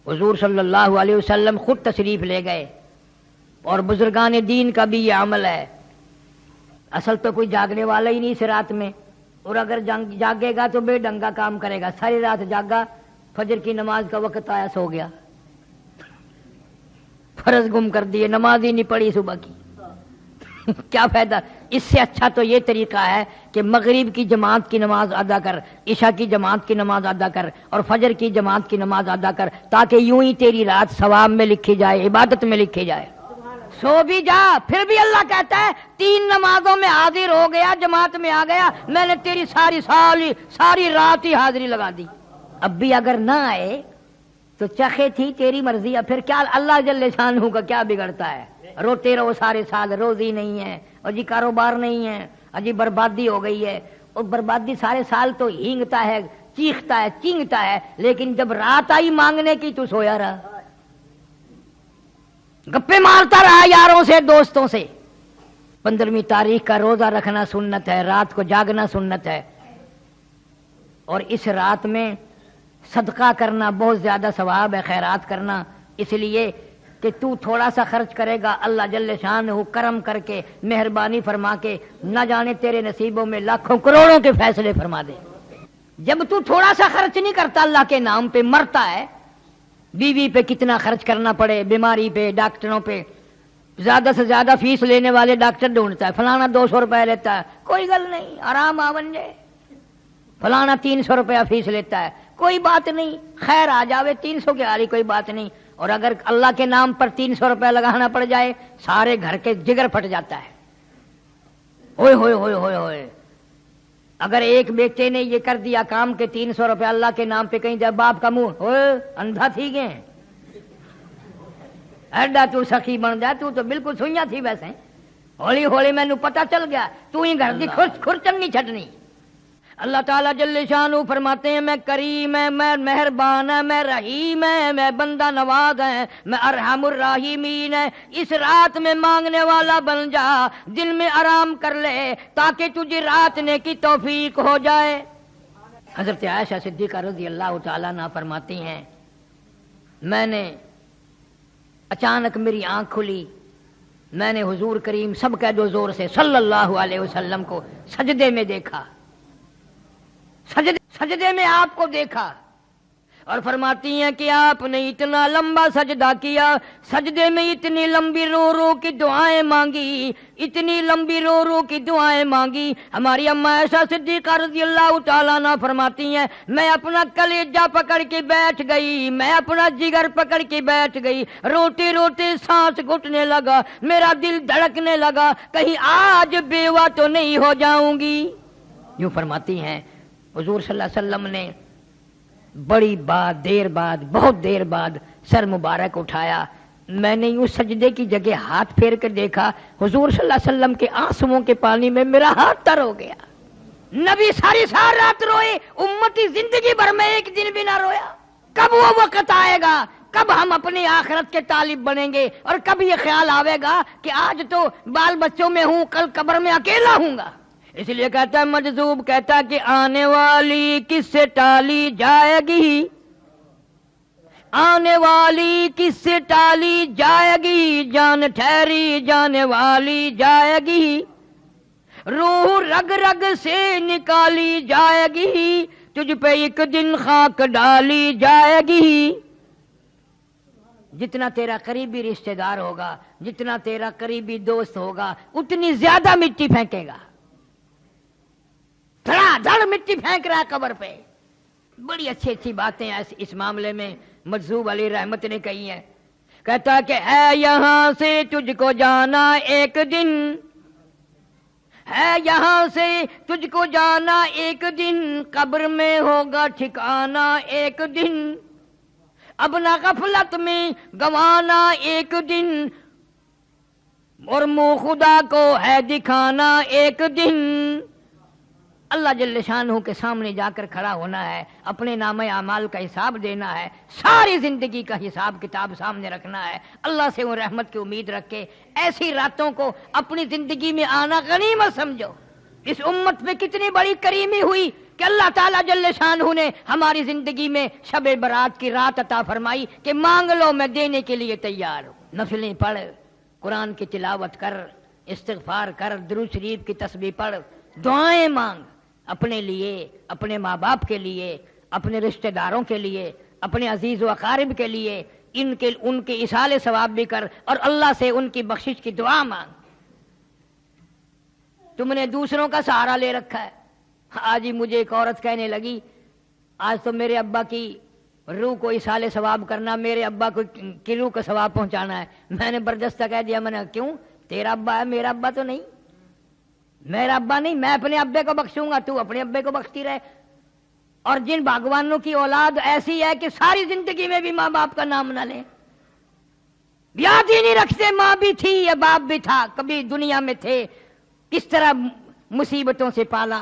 حضور صلی اللہ علیہ وسلم خود تشریف لے گئے، اور بزرگان دین کا بھی یہ عمل ہے۔ اصل تو کوئی جاگنے والا ہی نہیں اس رات میں، اور اگر جاگے گا تو بے ڈنگا کام کرے گا۔ ساری رات جاگا، فجر کی نماز کا وقت آیا سو گیا، فرض گم کر دیے، نماز ہی نہیں پڑھی صبح کی کیا فائدہ؟ اس سے اچھا تو یہ طریقہ ہے کہ مغرب کی جماعت کی نماز ادا کر، عشاء کی جماعت کی نماز ادا کر، اور فجر کی جماعت کی نماز ادا کر، تاکہ یوں ہی تیری رات ثواب میں لکھی جائے، عبادت میں لکھی جائے۔ سو بھی جا، پھر بھی اللہ کہتا ہے 3 نمازوں میں حاضر ہو گیا، جماعت میں آ گیا، میں نے تیری ساری رات ہی حاضری لگا دی۔ اب بھی اگر نہ آئے تو چخے تھی تیری مرضی، پھر کیا اللہ جل شانہ کا کیا بگڑتا ہے؟ روتے رہو سارے سال، روزی نہیں ہے، اور جی کاروبار نہیں ہے، اجی بربادی ہو گئی ہے، اور بربادی سارے سال تو ہینگتا ہے، چیختا ہے چینگتا ہے، لیکن جب رات آئی مانگنے کی تو سویا رہا، گپے مارتا رہا یاروں سے دوستوں سے۔ 15ویں تاریخ کا روزہ رکھنا سنت ہے، رات کو جاگنا سنت ہے، اور اس رات میں صدقہ کرنا بہت زیادہ ثواب ہے، خیرات کرنا، اس لیے کہ تو تھوڑا سا خرچ کرے گا، اللہ جل شانہ کرم کر کے مہربانی فرما کے نہ جانے تیرے نصیبوں میں لاکھوں کروڑوں کے فیصلے فرما دے۔ جب تو تھوڑا سا خرچ نہیں کرتا اللہ کے نام پہ، مرتا ہے، بیوی پہ کتنا خرچ کرنا پڑے، بیماری پہ، ڈاکٹروں پہ، زیادہ سے زیادہ فیس لینے والے ڈاکٹر ڈھونڈتا ہے، فلانا 200 روپے لیتا ہے، کوئی گل نہیں، آرام آون جائے، فلانا 300 روپیہ فیس لیتا ہے، کوئی بات نہیں، خیر آ جاوے، 300 کے آری کوئی بات نہیں۔ اور اگر اللہ کے نام پر 300 روپے لگانا پڑ جائے، سارے گھر کے جگر پھٹ جاتا ہے، ہوئے ہوئے ہوئے ہوئے ہوئے۔ اگر ایک بیٹے نے یہ کر دیا کام کہ 300 روپے اللہ کے نام پہ کہیں جائے، باپ کا منہ ہوئے اندھا تھی گئے، ایڈا تو سخی بن جائے، تو بالکل سوئیاں تھی ویسے، ہولی ہولی میں پتا چل گیا تو ہی گھر کی کھرچن نہیں چھٹنی۔ اللہ تعالیٰ جل شانہ فرماتے ہیں میں کریم ہے، میں مہربان ہے، میں رحیم ہے، میں بندہ نواز ہے، میں ارحم الراحمین ہے۔ اس رات میں مانگنے والا بن جا، دل میں آرام کر لے تاکہ تجھے رات نے کی توفیق ہو جائے۔ حضرت عائشہ صدیقہ رضی اللہ تعالیٰ عنہا فرماتی ہیں میں نے اچانک میری آنکھ کھلی، میں نے حضور کریم سب کہہ دو زور سے صلی اللہ علیہ وسلم کو سجدے میں دیکھا، سجدے میں آپ کو دیکھا، اور فرماتی ہیں کہ آپ نے اتنا لمبا سجدہ کیا، سجدے میں اتنی لمبی رو رو کی دعائیں مانگی، اتنی لمبی رو رو کی دعائیں مانگی۔ ہماری اماں عائشہ صدیقہ رضی اللہ تعالیٰ عنہ فرماتی ہیں میں اپنا کلیجہ پکڑ کے بیٹھ گئی، میں اپنا جگر پکڑ کے بیٹھ گئی، روتے روتے سانس گھٹنے لگا، میرا دل دھڑکنے لگا، کہیں آج بیوہ تو نہیں ہو جاؤں گی۔ یوں فرماتی ہیں حضور صلی اللہ علیہ وسلم نے بڑی بات دیر بعد، بہت دیر بعد سر مبارک اٹھایا، میں نے یوں سجدے کی جگہ ہاتھ پھیر کر دیکھا، حضور صلی اللہ علیہ وسلم کے آنسوؤں کے پانی میں میرا ہاتھ تر ہو گیا۔ نبی ساری رات روئے، امتی زندگی بھر میں ایک دن بھی نہ رویا۔ کب وہ وقت آئے گا، کب ہم اپنی آخرت کے طالب بنیں گے، اور کب یہ خیال آئے گا کہ آج تو بال بچوں میں ہوں، کل قبر میں اکیلا ہوں گا۔ اس لیے کہتا ہے مجذوب کہتا کہ آنے والی کس سے ٹالی جائے گی، آنے والی کس سے ٹالی جائے گی، جان ٹھہری جانے والی جائے گی، روح رگ رگ سے نکالی جائے گی، تجھ پہ ایک دن خاک ڈالی جائے گی۔ جتنا تیرا قریبی رشتہ دار ہوگا، جتنا تیرا قریبی دوست ہوگا، اتنی زیادہ مٹی پھینکے گا، دھڑا دھڑ مٹی پھینک رہا ہے قبر پہ۔ بڑی اچھی اچھی باتیں اس معاملے میں مجذوب علی رحمت نے کہی ہیں، کہتا کہ ہے یہاں سے تجھ کو جانا ایک دن، ہے یہاں سے تجھ کو جانا ایک دن، قبر میں ہوگا ٹھکانا ایک دن، اب نہ غفلت میں گوانا ایک دن، اور منہ خدا کو ہے دکھانا ایک دن۔ اللہ جل شانہ کے سامنے جا کر کھڑا ہونا ہے، اپنے نامہ اعمال کا حساب دینا ہے، ساری زندگی کا حساب کتاب سامنے رکھنا ہے، اللہ سے وہ رحمت کی امید رکھ کے ایسی راتوں کو اپنی زندگی میں آنا غنیمت سمجھو۔ اس امت میں کتنی بڑی کریمی ہوئی کہ اللہ تعالیٰ جل شانہ نے ہماری زندگی میں شب برات کی رات عطا فرمائی کہ مانگ لو میں دینے کے لیے تیار ہوں۔ نفلیں پڑھ، قرآن کی تلاوت کر، استغفار کر، درود شریف کی تسبیح پڑھ، دعائیں مانگ، اپنے لیے، اپنے ماں باپ کے لیے، اپنے رشتہ داروں کے لیے، اپنے عزیز و اقارب کے لیے، ان کے ایصال ثواب بھی کر، اور اللہ سے ان کی بخشش کی دعا مانگ۔ تم نے دوسروں کا سہارا لے رکھا ہے۔ آج ہی مجھے ایک عورت کہنے لگی آج تو میرے ابا کی روح کو ایصال ثواب کرنا، میرے ابا کو کی روح کا ثواب پہنچانا ہے۔ میں نے بردستہ کہہ دیا، میں نے کیوں، تیرا ابا ہے، میرا ابا تو نہیں، میرا ابا نہیں، میں اپنے ابے کو بخشوں گا، تو اپنے ابے کو بخشتی رہے۔ اور جن باغوانوں کی اولاد ایسی ہے کہ ساری زندگی میں بھی ماں باپ کا نام نہ لیں، یاد ہی نہیں رکھتے ماں بھی تھی یا باپ بھی تھا، کبھی دنیا میں تھے، کس طرح مصیبتوں سے پالا،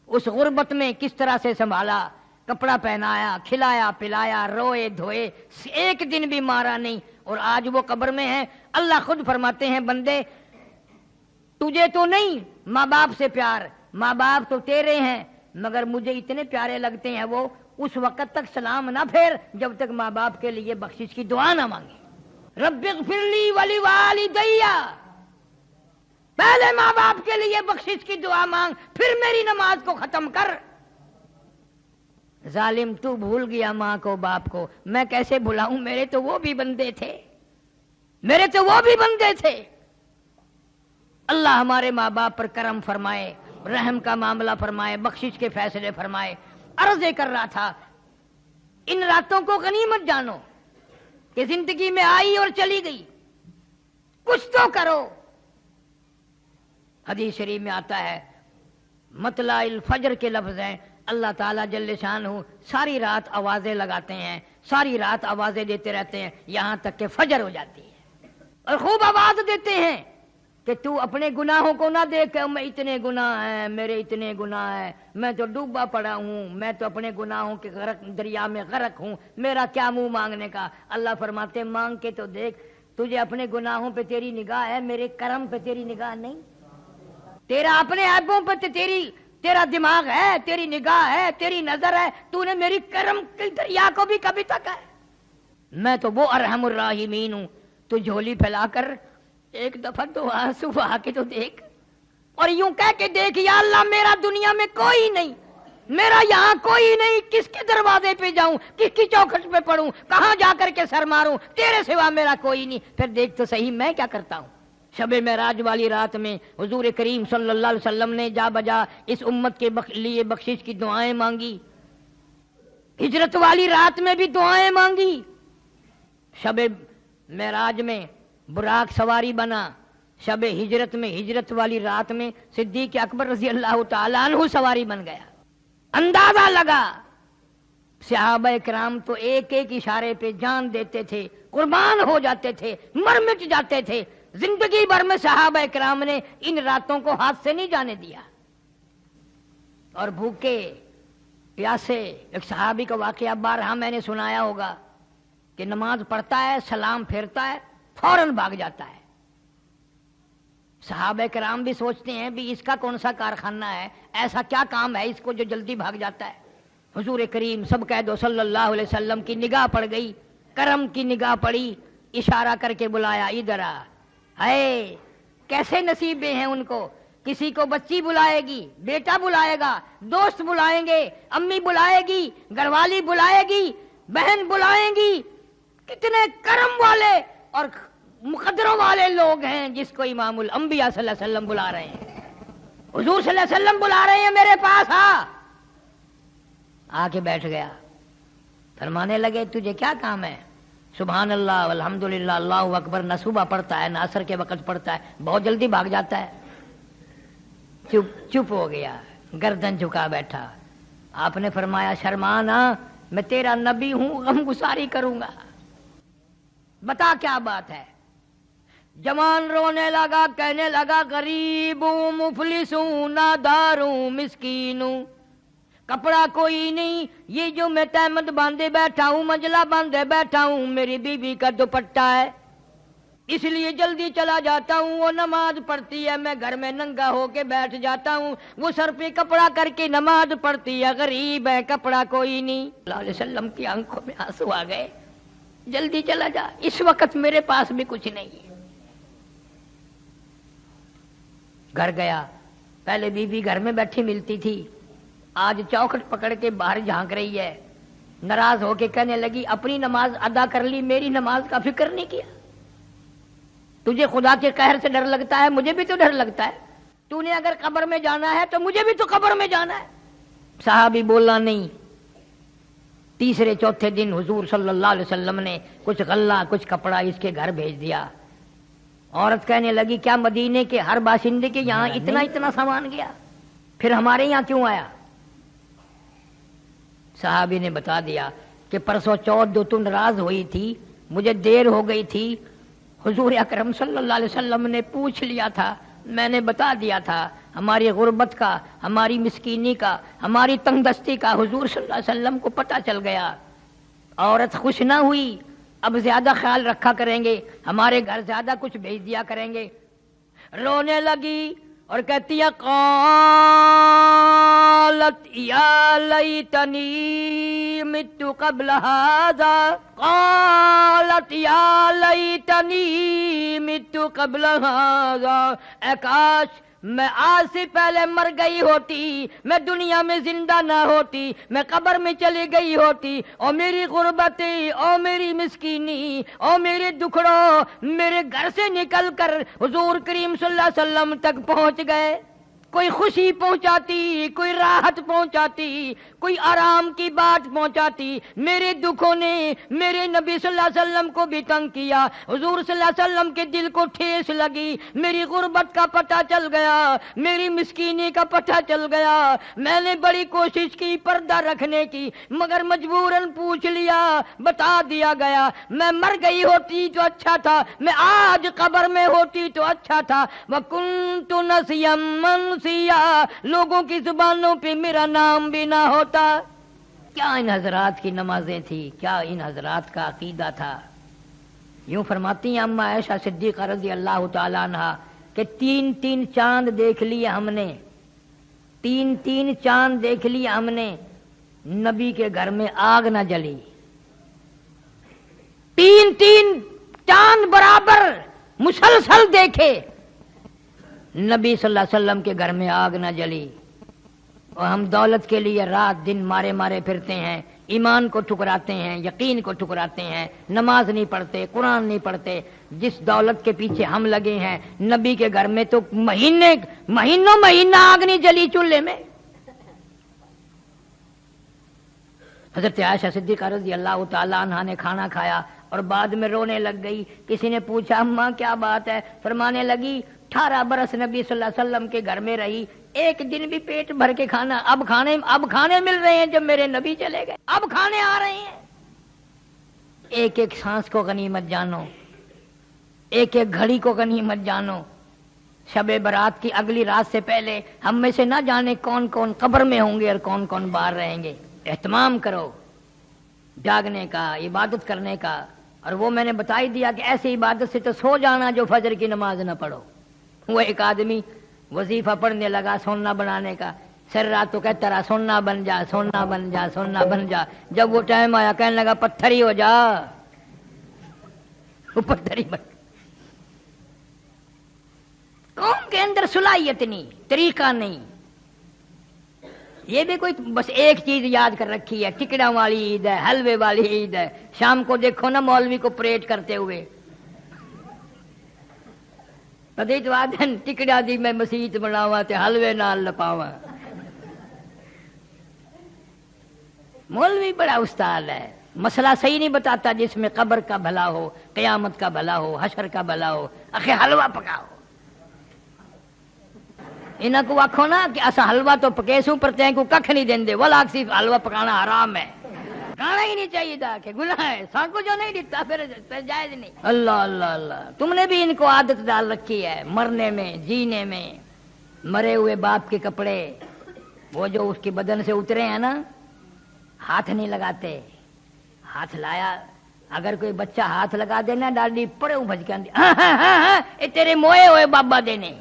اس غربت میں کس طرح سے سنبھالا، کپڑا پہنایا، کھلایا پلایا، روئے دھوئے، ایک دن بھی مارا نہیں، اور آج وہ قبر میں ہے۔ اللہ خود فرماتے ہیں بندے تجھے تو نہیں ماں باپ سے پیار، ماں باپ تو تیرے ہیں مگر مجھے اتنے پیارے لگتے ہیں وہ اس وقت تک سلام نہ پھیر جب تک ماں باپ کے لیے بخشش کی دعا نہ مانگے۔ رب اغفر لی ولوالدی، پہلے ماں باپ کے لیے بخشش کی دعا مانگ، پھر میری نماز کو ختم کر۔ ظالم تو بھول گیا ماں کو باپ کو، میں کیسے بھلاؤں، میرے تو وہ بھی بندے تھے، میرے تو وہ بھی بندے تھے۔ اللہ ہمارے ماں باپ پر کرم فرمائے، رحم کا معاملہ فرمائے، بخشش کے فیصلے فرمائے۔ عرض کر رہا تھا ان راتوں کو غنیمت جانو کہ زندگی میں آئی اور چلی گئی، کچھ تو کرو۔ حدیث شریف میں آتا ہے مطلع الفجر کے لفظ ہیں، اللہ تعالیٰ جل شانہ ساری رات آوازیں لگاتے ہیں، ساری رات آوازیں دیتے رہتے ہیں یہاں تک کہ فجر ہو جاتی ہے، اور خوب آواز دیتے ہیں کہ تو اپنے گناہوں کو نہ دیکھ، میں اتنے گناہ ہیں، میرے اتنے گناہ ہیں، میں تو ڈوبا پڑا ہوں، میں تو اپنے گناہوں کے دریا میں غرق ہوں، میرا کیا منہ مانگنے کا۔ اللہ فرماتے مانگ کے تو دیکھ، تجھے اپنے گناہوں پہ تیری نگاہ ہے، میرے کرم پہ تیری نگاہ نہیں، تیرا اپنے عیبوں پہ تیرا دماغ ہے، تیری نگاہ ہے، تیری نظر ہے، تو نے میری کرم کے دریا کو بھی کبھی تک ہے۔ میں تو وہ ارحم الراحمین ہوں، تو جھولی پھیلا کر ایک دفعہ تو آنسو بہا کے تو دیکھ، اور یوں کہہ کے دیکھ یا اللہ میرا دنیا میں کوئی نہیں، میرا یہاں کوئی نہیں، کس کے دروازے پہ جاؤں، کس کی چوکھٹ پہ پڑھوں، کہاں جا کر کے سر ماروں، تیرے سوا میرا کوئی نہیں۔ پھر دیکھ تو صحیح میں کیا کرتا ہوں۔ شب معراج والی رات میں حضور کریم صلی اللہ علیہ وسلم نے جا بجا اس امت کے لیے بخشش کی دعائیں مانگی، ہجرت والی رات میں بھی دعائیں مانگی، شب معراج میں براق سواری بنا، شب ہجرت میں ہجرت والی رات میں صدیق اکبر رضی اللہ تعالیٰ عنہ سواری بن گیا۔ اندازہ لگا صحابہ کرام تو ایک ایک اشارے پہ جان دیتے تھے، قربان ہو جاتے تھے، مر مٹ جاتے تھے۔ زندگی بھر میں صحابہ کرام نے ان راتوں کو ہاتھ سے نہیں جانے دیا، اور بھوکے پیاسے ایک صحابی کا واقعہ بارہا میں نے سنایا ہوگا کہ نماز پڑھتا ہے، سلام پھیرتا ہے، فوراً بھاگ جاتا ہے۔ صحابہ کرام بھی سوچتے ہیں بھی اس کا کون سا کارخانہ ہے، ایسا کیا کام ہے اس کو جو جلدی بھاگ جاتا ہے۔ حضور کریم سب کہہ دو صلی اللہ علیہ وسلم کی نگاہ پڑ گئی، کرم کی نگاہ پڑی، اشارہ کر کے بلایا ادھر آ۔ ہے کیسے نصیبیں ہیں ان کو، کسی کو بچی بلائے گی، بیٹا بلائے گا، دوست بلائیں گے، امی بلائے گی، گھر والی بلائے گی، بہن بلائیں گی، کتنے کرم والے اور مقدروں والے لوگ ہیں جس کو امام الانبیاء صلی اللہ علیہ وسلم بلا رہے ہیں۔ حضور صلی اللہ علیہ وسلم بلا رہے ہیں میرے پاس، آ کے بیٹھ گیا، فرمانے لگے تجھے کیا کام ہے؟ سبحان اللہ والحمدللہ اللہ اکبر نہ صبح پڑھتا ہے نہ عصر کے وقت پڑھتا ہے، بہت جلدی بھاگ جاتا ہے۔ چپ ہو گیا، گردن جھکا بیٹھا۔ آپ نے فرمایا شرمانا، میں تیرا نبی ہوں، غم گساری کروں گا، بتا کیا بات ہے۔ جوان رونے لگا، کہنے لگا غریب ہوں، مفلس ہوں، نادار ہوں، مسکین ہوں، کپڑا کوئی نہیں، یہ جو میں تہمت باندھے بیٹھا ہوں، منجلا باندھے بیٹھا ہوں، میری بیوی کا دوپٹہ ہے، اس لیے جلدی چلا جاتا ہوں۔ وہ نماز پڑھتی ہے، میں گھر میں ننگا ہو کے بیٹھ جاتا ہوں، وہ سر پہ کپڑا کر کے نماز پڑھتی ہے، غریب ہے، کپڑا کوئی نہیں۔ صلی اللہ علیہ وسلم کی آنکھوں میں آنسو آ گئے، جلدی چلا جا، اس وقت میرے پاس بھی کچھ نہیں ہے۔ گھر گیا، پہلے بیوی گھر میں بیٹھی ملتی تھی، آج چوکھٹ پکڑ کے باہر جھانک رہی ہے، ناراض ہو کے کہنے لگی اپنی نماز ادا کر لی، میری نماز کا فکر نہیں کیا۔ تجھے خدا کے قہر سے ڈر لگتا ہے، مجھے بھی تو ڈر لگتا ہے، تو نے اگر قبر میں جانا ہے تو مجھے بھی تو قبر میں جانا ہے۔ صحابی بولنا نہیں۔ تیسرے چوتھے دن حضور صلی اللہ علیہ وسلم نے کچھ غلہ کچھ کپڑا اس کے گھر بھیج دیا۔ عورت کہنے لگی کیا مدینے کے ہر باشندے کے یہاں اتنا سامان گیا، پھر ہمارے یہاں کیوں آیا؟ صحابی نے بتا دیا کہ پرسوں چوتھ جو تم ناراض ہوئی تھی، مجھے دیر ہو گئی تھی، حضور اکرم صلی اللہ علیہ وسلم نے پوچھ لیا تھا، میں نے بتا دیا تھا، ہماری غربت کا، ہماری مسکینی کا، ہماری تنگ دستی کا حضور صلی اللہ علیہ وسلم کو پتہ چل گیا۔ عورت خوش نہ ہوئی، اب زیادہ خیال رکھا کریں گے، ہمارے گھر زیادہ کچھ بھیج دیا کریں گے۔ رونے لگی اور کہتی ہے قالت یا لیتنی مت قبل ھذا، قالت یا لیتنی مت قبل ھذا، اے کاش میں آج سے پہلے مر گئی ہوتی، میں دنیا میں زندہ نہ ہوتی، میں قبر میں چلی گئی ہوتی، اور میری غربتی، اور میری مسکینی، اور میرے دکھڑوں میرے گھر سے نکل کر حضور کریم صلی اللہ علیہ وسلم تک پہنچ گئے۔ کوئی خوشی پہنچاتی، کوئی راحت پہنچاتی، کوئی آرام کی بات پہنچاتی، میرے دکھوں نے میرے نبی صلی اللہ علیہ وسلم کو بھی تنگ کیا، حضور صلی اللہ علیہ وسلم کے دل کو ٹھیس لگی، میری غربت کا پتہ چل گیا، میری مسکینی کا پتہ چل گیا، میں نے بڑی کوشش کی پردہ رکھنے کی، مگر مجبوراً پوچھ لیا، بتا دیا گیا، میں مر گئی ہوتی تو اچھا تھا، میں آج قبر میں ہوتی تو اچھا تھا، وَكُنْتُ نَسْيًا مَنْسِيًّا، لوگوں کی زبانوں پہ میرا نام بھی نہ ہوتا۔ کیا ان حضرات کی نمازیں تھی، کیا ان حضرات کا عقیدہ تھا۔ یوں فرماتی ہیں اما عائشہ صدیقہ رضی اللہ تعالی عنہ کہ 3 چاند دیکھ لیے ہم نے، 3 چاند دیکھ لیے ہم نے، نبی کے گھر میں آگ نہ جلی۔ 3 چاند برابر مسلسل دیکھے، نبی صلی اللہ علیہ وسلم کے گھر میں آگ نہ جلی، اور ہم دولت کے لیے رات دن مارے مارے پھرتے ہیں، ایمان کو ٹھکراتے ہیں، یقین کو ٹھکراتے ہیں، نماز نہیں پڑھتے، قرآن نہیں پڑھتے۔ جس دولت کے پیچھے ہم لگے ہیں، نبی کے گھر میں تو مہینہ آگ نہیں جلی چولہے میں۔ حضرت عائشہ صدیقہ رضی اللہ تعالی عنہا نے کھانا کھایا اور بعد میں رونے لگ گئی۔ کسی نے پوچھا اماں کیا بات ہے؟ فرمانے لگی 18 برس نبی صلی اللہ علیہ وسلم کے گھر میں رہی، ایک دن بھی پیٹ بھر کے کھانا، اب کھانے مل رہے ہیں جب میرے نبی چلے گئے، اب کھانے آ رہے ہیں۔ ایک ایک سانس کو غنیمت جانو، ایک ایک گھڑی کو غنیمت جانو۔ شب برات کی اگلی رات سے پہلے ہم میں سے نہ جانے کون کون قبر میں ہوں گے اور کون کون باہر رہیں گے۔ اہتمام کرو جاگنے کا، عبادت کرنے کا، اور وہ میں نے بتا ہی دیا کہ ایسی عبادت سے تو سو جانا جو فجر کی نماز نہ پڑھو۔ وہ ایک آدمی وظیفہ پڑھنے لگا سونا بنانے کا، سر رات تو کہتا رہا سونا بن جا، سونا بن جا، سونا بن جا۔ جب وہ ٹائم آیا کہنے لگا پتھر ہی ہو جا، وہ پتھر ہی بن۔ قوم کے اندر صلاحیت نہیں، طریقہ نہیں۔ یہ بھی کوئی بس ایک چیز یاد کر رکھی ہے، ٹکڑا والی عید ہے، حلوے والی عید ہے۔ شام کو دیکھو نا مولوی کو پریڈ کرتے ہوئے، پتہ تو آدھن ٹکڑا دی میں مسیت بناوا تے حلوے نال لپاوا۔ مولوی بڑا استاد ہے، مسئلہ صحیح نہیں بتاتا جس میں قبر کا بھلا ہو، قیامت کا بھلا ہو، حشر کا بھلا ہو۔ اخے حلوہ پکاؤ، انہاں کو آکھو نا کہ اسا حلوہ تو پکیسوں پر تین کو ککھ نہیں دیندے، ولا صرف حلوہ پکانا حرام ہے، کھانا ہی نہیں چاہیے تھا کہ گناہ ہے، سان کو جو نہیں دیتا پھر جائز نہیں۔ اللہ اللہ اللہ، تم نے بھی ان کو عادت ڈال رکھی ہے مرنے میں، جینے میں۔ مرے ہوئے باپ کے کپڑے وہ جو اس کے بدن سے اترے ہیں نا، ہاتھ نہیں لگاتے۔ ہاتھ لایا، اگر کوئی بچہ ہاتھ لگا دینا ڈالی پڑے بھج کے آندی اے تیرے موئے ہوئے بابا دینے،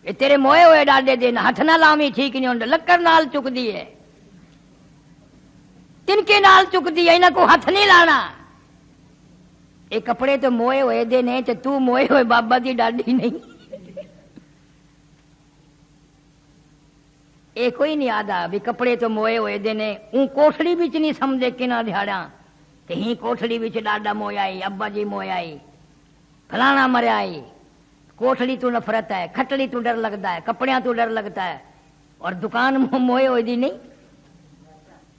اے تیرے موئے ہوئے ڈاڈے دینا، ہاتھ نہ لامی ٹھیک نہیں ہوتا، لکڑ نال چک دیے، تن کے نال چک دی، انہاں کو ہاتھ نہیں لانا۔ اے کپڑے تو موئے ہوئے دے نے تے تو موئے ہوئے بابا دی ڈاڈی نہیں۔ اے کوئی نہیں آدھا بھی کپڑے تو موئے ہوئے دے نے، اون کوٹھڑی وچ نہیں سمجھے کنا دھیاڑاں کہ ہی کوٹھڑی وچ ڈاڈا مویا آئی، ابا جی مویا آئی، فلانا مریا آئی۔ کوٹھڑی تو نفرت ہے، کھٹڑی تو ڈر لگتا ہے، کپڑیاں تو ڈر لگتا ہے، اور دکان موئے ہوئے دی نہیں،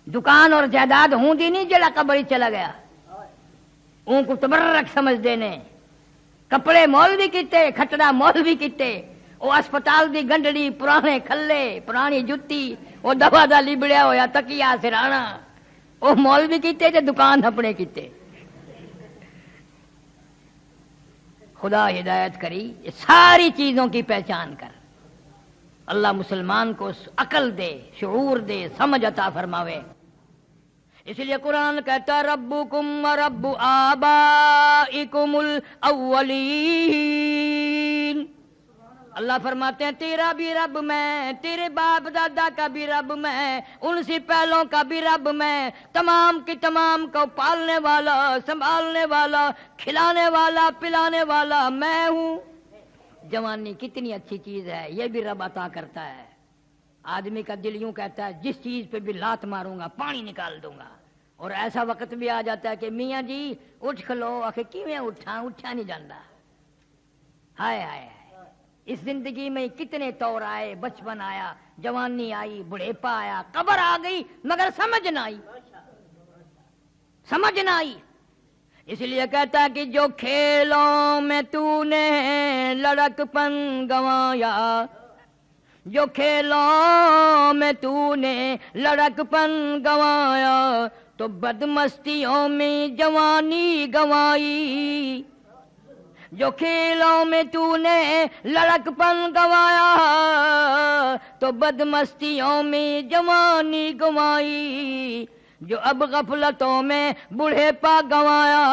دکان اور جائیداد ہوں دی نہیں جڑا قبر چلا گیا، اون کو تبرک سمجھ دینے۔ کپڑے مول بھی کیتے، کھٹڑا مول بھی کیتے، وہ اسپتال دی گنڈڑی، پرانے کھلے، پرانی جتی، وہ دوا دا لبڑیا ہویا تکیا سرانا، وہ مول بھی کیتے تے دکان اپنے کیتے۔ خدا ہدایت کری یہ ساری چیزوں کی پہچان کر. اللہ مسلمان کو عقل دے، شعور دے، سمجھ عطا فرماوے. اس لیے قرآن کہتا ربکم و رب آبائکم الاولین. اللہ فرماتے ہیں تیرا بھی رب میں، تیرے باپ دادا کا بھی رب میں، ان سے پہلوں کا بھی رب میں، تمام کی تمام کو پالنے والا، سنبھالنے والا، کھلانے والا، پلانے والا میں ہوں. جوانی کتنی اچھی چیز ہے، یہ بھی رب عطا کرتا ہے. آدمی کا دل یوں کہتا ہے جس چیز پہ بھی لات ماروں گا پانی نکال دوں گا، اور ایسا وقت بھی آ جاتا ہے کہ میاں جی اٹھ کھلو، آخر کیویں اٹھا نہیں جاتا. ہائے ہائے، اس زندگی میں کتنے طور آئے، بچپن آیا، جوانی آئی، بڑھیپا آیا، قبر آ گئی، مگر سمجھ نہ آئی، سمجھ نہ آئی. اس لیے کہتا ہے کہ جو کھیلوں میں تو نے لڑک پن گنوایا، جو کھیلوں میں تو نے لڑک پن گنوایا، تو بدمستیوں میں جوانی گنوائی. جو کھیلوں میں تو نے لڑک پن گنوایا، تو بدمستیوں میں جوانی گنوائی. جو اب غفلتوں میں بوڑھے پا گنوایا،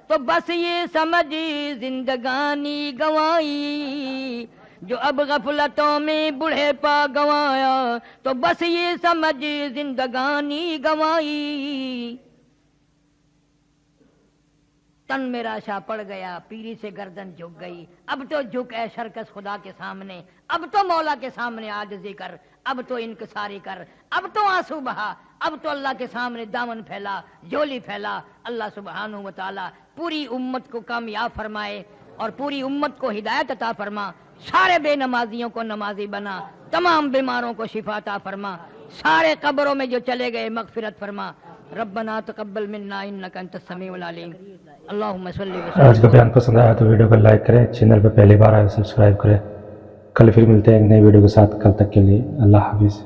تو بس یہ سمجھ زندگانی گنوائی. جو اب غفلتوں میں بوڑھے پا گنوایا، تو بس یہ سمجھ زندگانی گنوائی. تن میرا شاہ پڑ گیا، پیری سے گردن جھک گئی، اب تو جھک اے شرکس خدا کے سامنے، اب تو مولا کے سامنے عاجزی کر، اب تو انکساری کر، اب تو آنسو بہا، اب تو اللہ کے سامنے دامن پھیلا، جھولی پھیلا. اللہ سبحانہ و تعالی پوری امت کو کامیاب فرمائے اور پوری امت کو ہدایت عطا فرما. سارے بے نمازیوں کو نمازی بنا، تمام بیماروں کو شفا عطا فرما، سارے قبروں میں جو چلے گئے مغفرت فرما. ربنا تقبل منا انک انت السمیع العلیم. اللہم صلی آج کا وسلم. بیان پسند آیا تو ویڈیو کو لائک کریں، چینل پہ پہلی بار آئے سبسکرائب کریں. کل پھر ملتے ہیں ایک نئی ویڈیو کے ساتھ، کل تک کے لیے اللہ حافظ.